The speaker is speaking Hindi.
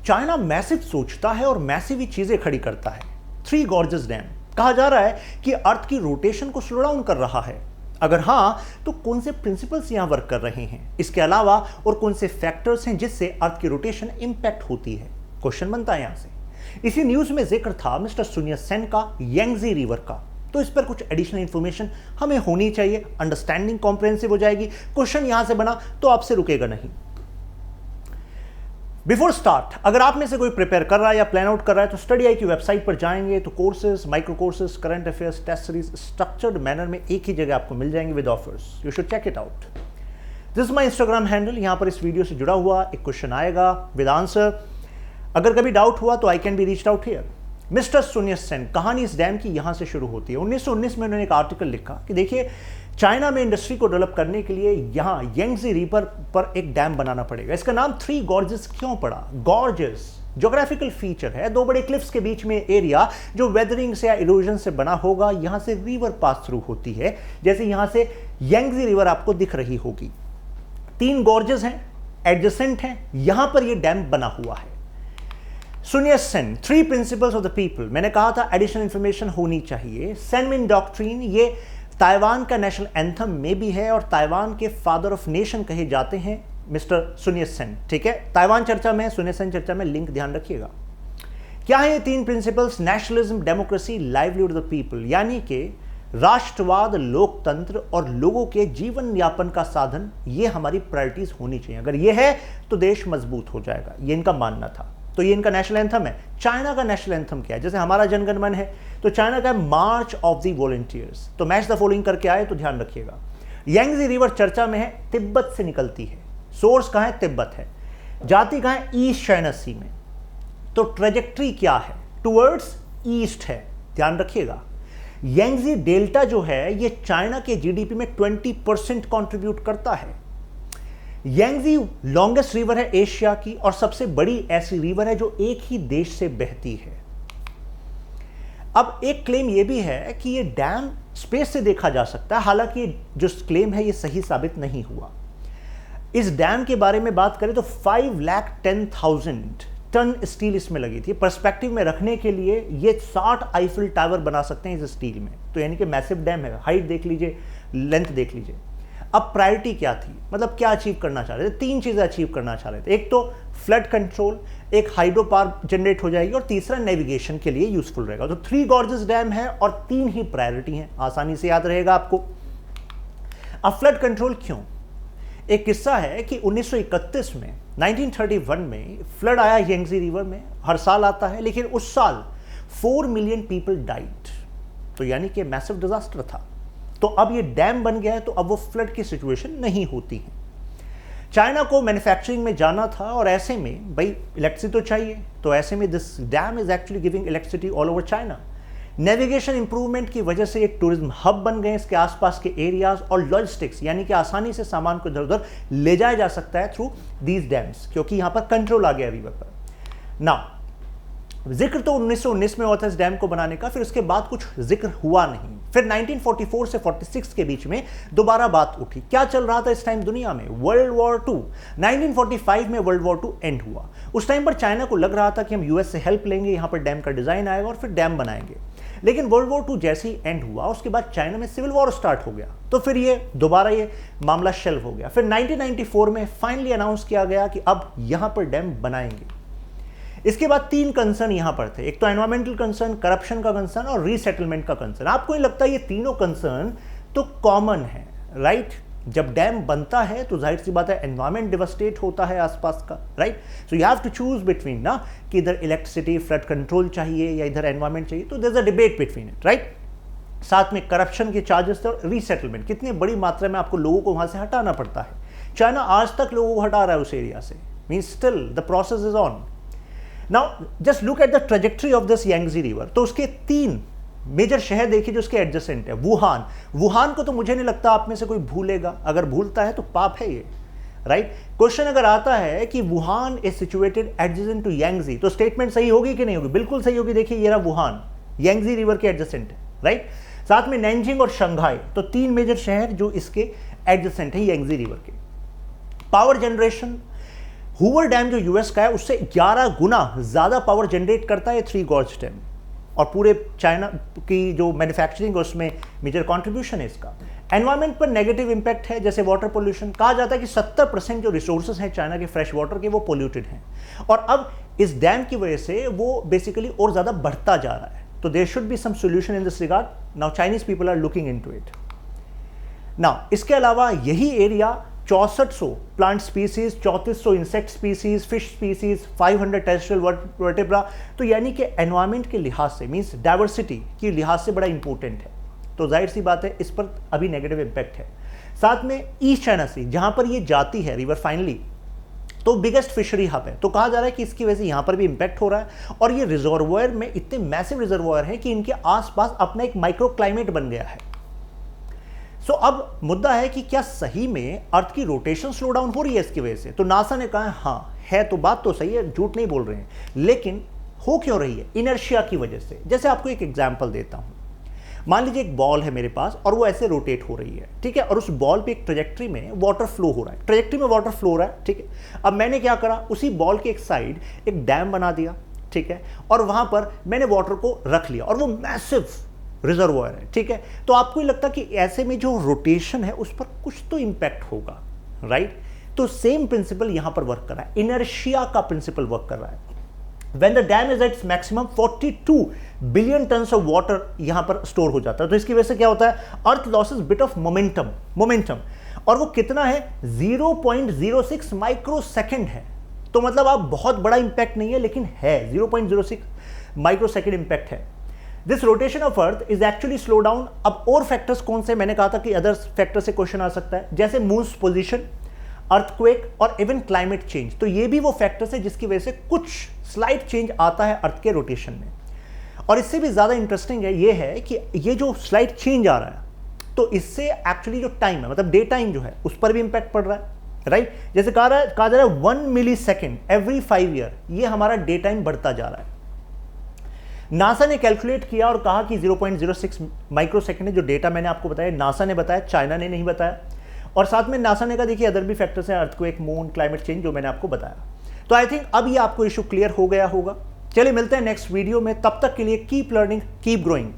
चाइना मैसिव सोचता है और मैसिव ही चीजें खड़ी करता है। थ्री गॉर्जेस डैम कहा जा रहा है कि अर्थ की रोटेशन को स्लो डाउन कर रहा है। अगर हां तो कौन से प्रिंसिपल्स यहां वर्क कर रहे हैं, इसके अलावा और कौन से फैक्टर्स हैं जिससे अर्थ की रोटेशन इंपैक्ट होती है, क्वेश्चन बनता है यहां से। इसी न्यूज में जिक्र था मिस्टर सुन यत सेन का यांगजी रिवर का, तो इस पर कुछ एडिशनल इंफॉर्मेशन हमें होनी चाहिए, अंडरस्टैंडिंग कॉम्प्रिहेंसिव हो जाएगी। क्वेश्चन यहां से बना तो आपसे रुकेगा नहीं। बिफोर स्टार्ट, अगर आप में से कोई प्रिपेयर कर रहा है या प्लान आउट कर रहा है तो स्टडी आई की वेबसाइट पर जाएंगे तो courses, micro courses, current affairs, test series structured manner में एक ही जगह आपको मिल जाएंगे with offers. You should check it out. This is my Instagram handle. यहां पर इस वीडियो से जुड़ा हुआ एक क्वेश्चन आएगा विद आंसर। अगर कभी डाउट हुआ तो I can be reached out here. Mister Sun Yat Sen, कहानी इस डैम की यहां से शुरू होती है। 1919 में उन्होंने एक आर्टिकल लिखा कि देखिए चाइना में इंडस्ट्री को डेवलप करने के लिए यहां यांगजी रिवर पर एक डैम बनाना पड़ेगा। इसका नाम थ्री गॉर्जेस क्यों पड़ा? गॉर्जेस ज्योग्राफिकल फीचर है, दो बड़े क्लिफ्स के बीच में एरिया जो वेदरिंग से या इरोजन से बना होगा। यहां से रिवर पास थ्रू होती है, जैसे यहां से यांगजी रिवर आपको दिख रही होगी। तीन गॉर्जेस हैं, एडजेसेंट हैं, यहां पर यह डैम बना हुआ है। सुन Yat Sen, three principles of the people, मैंने कहा था एडिशनल इंफॉर्मेशन होनी चाहिए। सेनमिन डॉक्ट्रिन, ये ताइवान का नेशनल एंथम में भी है और ताइवान के फादर ऑफ नेशन कहे जाते हैं मिस्टर सुन यत सेन। ठीक है, ताइवान चर्चा में, सुन यत सेन चर्चा में, लिंक ध्यान रखिएगा। क्या है ये तीन principles? Nationalism, democracy, livelihood of the people, यानी कि राष्ट्रवाद, लोकतंत्र और लोगों के जीवन यापन का साधन, ये हमारी प्रायोरिटीज होनी चाहिए। अगर ये है तो देश मजबूत हो जाएगा, ये इनका मानना था। तो ये इनका नेशनल एंथम है। चाइना का नेशनल एंथम क्या है? जैसे हमारा जनगण मन है तो चाइना का है मार्च ऑफ द वॉलंटियर्स। तो मैच द फॉलोइंग करके आए तो ध्यान रखिएगा। यांगजी रिवर चर्चा में है, तिब्बत से निकलती है। सोर्स कहां है? तिब्बत है। जाती कहां है? ईस्ट चाइना सी में। तो ट्रेजेक्ट्री क्या है? टुवर्ड्स ईस्ट है, ध्यान रखिएगा। यांगजी डेल्टा जो है ये चाइना के जीडीपी में 20% कंट्रीब्यूट करता है। यांगजी लॉन्गेस्ट रिवर है एशिया की और सबसे बड़ी ऐसी रिवर है जो एक ही देश से बहती है। अब एक क्लेम यह भी है कि यह डैम स्पेस से देखा जा सकता है, हालांकि जो क्लेम है यह सही साबित नहीं हुआ। इस डैम के बारे में बात करें तो 5,10,000 टन स्टील इसमें लगी थी। पर्सपेक्टिव में रखने के लिए ये 60 आईफिल टावर बना सकते हैं इस स्टील में, तो यानी कि मैसिव डैम है। हाइट देख लीजिए, लेंथ देख लीजिए। अब प्रायोरिटी क्या थी, मतलब क्या अचीव करना चाह रहे थे? तीन चीजें अचीव करना चाह रहे थे। एक तो फ्लड कंट्रोल, एक हाइड्रो पावर जनरेट हो जाएगी और तीसरा नेविगेशन के लिए यूजफुल रहेगा। तो थ्री गॉर्जेस डैम है और तीन ही प्रायोरिटी हैं, आसानी से याद रहेगा आपको। अब फ्लड कंट्रोल क्यों? एक किस्सा है कि 1931 में 1931 में फ्लड आया यांगजी रिवर में। हर साल आता है, लेकिन उस साल 4 मिलियन पीपल डाइड, तो यानी कि मैसिव डिजास्टर था। तो अब ये डैम बन गया है तो अब वो फ्लड की सिचुएशन नहीं होती है। चाइना को मैन्युफैक्चरिंग में जाना था और ऐसे में भाई इलेक्ट्रिसिटी तो चाहिए, तो ऐसे में this dam is actually giving electricity all over China. Navigation improvement की वजह से एक टूरिज्म हब बन गए इसके आसपास के एरियाज, और लॉजिस्टिक्स यानी कि आसानी से सामान को इधर उधर ले जाया जा सकता है थ्रू दीज डैम्स, क्योंकि यहां पर कंट्रोल आ गया रिवर पर। ना जिक्र तो 1919 में हुआ था इस डैम को बनाने का, फिर उसके बाद कुछ जिक्र हुआ नहीं। फिर 1944 से 46 के बीच में दोबारा बात उठी। क्या चल रहा था इस टाइम दुनिया में? World war 2। 1945 में वर्ल्ड वॉर 2 एंड हुआ। उस टाइम पर चाइना को लग रहा था कि हम यूएस से हेल्प लेंगे, यहां पर डैम का डिजाइन आएगा और फिर डैम बनाएंगे। लेकिन वर्ल्ड वॉर 2 जैसे ही एंड हुआ उसके बाद चाइना में सिविल वॉर स्टार्ट हो गया, तो फिर ये दोबारा ये मामला शेल्व हो गया। फिर 1994 में फाइनली अनाउंस किया गया कि अब यहां पर डैम बनाएंगे। इसके बाद तीन कंसर्न यहां पर थे, एक तो एनवायरमेंटल कंसर्न, करप्शन का कंसर्न और रीसेटलमेंट का कंसर्न। आपको नहीं लगता ये तीनों कंसर्न तो कॉमन है, राइट? जब डैम बनता है तो जाहिर सी बात है एनवायरमेंट डिवास्टेट होता है आसपास का, right? So you have to choose between ना कि इधर इलेक्ट्रिसिटी फ्लड कंट्रोल चाहिए या इधर एनवायरमेंट चाहिए, तो there is a debate between it, right? साथ में करप्शन के चार्जेस थे और रीसेटलमेंट, कितनी बड़ी मात्रा में आपको लोगों को वहां से हटाना पड़ता है। चाइना आज तक लोगों को हटा रहा है उस एरिया से, means still the process is on. Now just look at the trajectory of this Yangtze river. तो उसके तीन मेजर शहर देखिए जो उसके एडजेसेंट है। वुहान को तो मुझे नहीं लगता आप में से कोई भूलेगा, अगर भूलता है तो पाप है ये, राइट? क्वेश्चन अगर आता है कि Wuhan is situated adjacent to Yangtze, तो स्टेटमेंट सही होगी कि नहीं होगी? बिल्कुल सही होगी। देखिए ये रहा वुहान, यांगजी रिवर के एडजेसेंट है, राइट? साथ में नैनजिंग और शंघाई, तो तीन मेजर शहर जो इसके एडजेसेंट है यांगजी रिवर के। पावर जनरेशन, हूवर डैम जो यूएस का है उससे 11 गुना ज़्यादा पावर जनरेट करता है 3 गॉर्ज डैम, और पूरे चाइना की जो मैन्युफैक्चरिंग है उसमें मेजर कंट्रीब्यूशन है इसका। एनवायरनमेंट पर नेगेटिव इंपैक्ट है, जैसे वाटर पोल्यूशन। कहा जाता है कि 70% जो रिसोर्सेज हैं चाइना के फ्रेश वाटर के वो पोल्यूटेड हैं, और अब इस डैम की वजह से वो बेसिकली और ज़्यादा बढ़ता जा रहा है। तो there should be some solution in this regard. Now Chinese people are looking into it. Now इसके अलावा यही area 6400 plant species, 3400 insect species, fish species, 500 terrestrial vertebra, तो यानी कि एनवायरनमेंट के लिहाज से, मींस डाइवर्सिटी के लिहाज से बड़ा इंपॉर्टेंट है। तो जाहिर सी बात है इस पर अभी नेगेटिव इंपैक्ट है। साथ में ईस्ट चाइना सी जहां पर ये जाती है रिवर फाइनली, तो बिगेस्ट फिशरी हब है, तो कहा जा रहा है कि इसकी वजह से यहां पर भी इंपैक्ट हो रहा है। और ये रिजर्वोयर में इतने मैसिव रिजर्वोयर हैं कि इनके आसपास अपना एक माइक्रो क्लाइमेट बन गया है। सो अब मुद्दा है कि क्या सही में अर्थ की रोटेशन स्लो डाउन हो रही है इसकी वजह से? तो नासा ने कहा हाँ है, तो बात तो सही है, झूठ नहीं बोल रहे हैं, लेकिन हो क्यों रही है? इनर्शिया की वजह से। जैसे आपको एक एग्जांपल देता हूं, मान लीजिए एक बॉल है मेरे पास और वो ऐसे रोटेट हो रही है, ठीक है, और उस बॉल पे एक ट्रेजेक्ट्री में वाटर फ्लो हो रहा है, ट्रेजेक्ट्री में वाटर फ्लो हो रहा है, ठीक है। अब मैंने क्या करा, उसी बॉल के एक साइड एक डैम बना दिया, ठीक है, और वहां पर मैंने वाटर को रख लिया और वो मैसिव रिजर्वोयर है, ठीक है। तो आपको ही लगता कि ऐसे में जो रोटेशन है उस पर कुछ तो इंपैक्ट होगा, राइट? तो सेम प्रिंसिपल यहां पर वर्क कर रहा है, इनर्शिया का प्रिंसिपल वर्क कर रहा है। When the dam is at its maximum, 42 billion tons of water यहां पर स्टोर हो जाता है। तो इसकी वजह से क्या होता है, अर्थ लॉसेस बिट ऑफ मोमेंटम, और वो कितना है, 0.06 माइक्रो सेकेंड है। तो मतलब आप बहुत बड़ा इंपैक्ट नहीं है, लेकिन है 0.06 माइक्रो सेकेंड इंपैक्ट है। This rotation of earth is actually slow down. अब और फैक्टर्स कौन से, मैंने कहा था कि अदर फैक्टर से क्वेश्चन आ सकता है, जैसे मून्स पोजीशन, अर्थक्वेक और इवन क्लाइमेट चेंज। तो ये भी वो फैक्टर्स है जिसकी वजह से कुछ स्लाइट चेंज आता है अर्थ के रोटेशन में। और इससे भी ज्यादा इंटरेस्टिंग है ये है कि ये जो स्लाइट चेंज आ रहा है, तो इससे एक्चुअली जो टाइम है, मतलब डे टाइम जो है, उस पर भी इंपैक्ट पड़ रहा है, राइट? जैसे कहा जा रहा है 1 मिली सेकेंड एवरी 5 ईयर, ये हमारा डे टाइम बढ़ता जा रहा है। नासा ने कैलकुलेट किया और कहा कि 0.06 माइक्रो सेकेंड है। जो डेटा मैंने आपको बताया नासा ने बताया, चाइना ने नहीं बताया। और साथ में नासा ने कहा देखिए अदर भी फैक्टर्स हैं, अर्थक्वेक, मून, क्लाइमेट चेंज, जो मैंने आपको बताया। तो आई थिंक अब ये आपको इशू क्लियर हो गया होगा। चलिए मिलते हैं नेक्स्ट वीडियो में, तब तक के लिए कीप लर्निंग, कीप ग्रोइंग।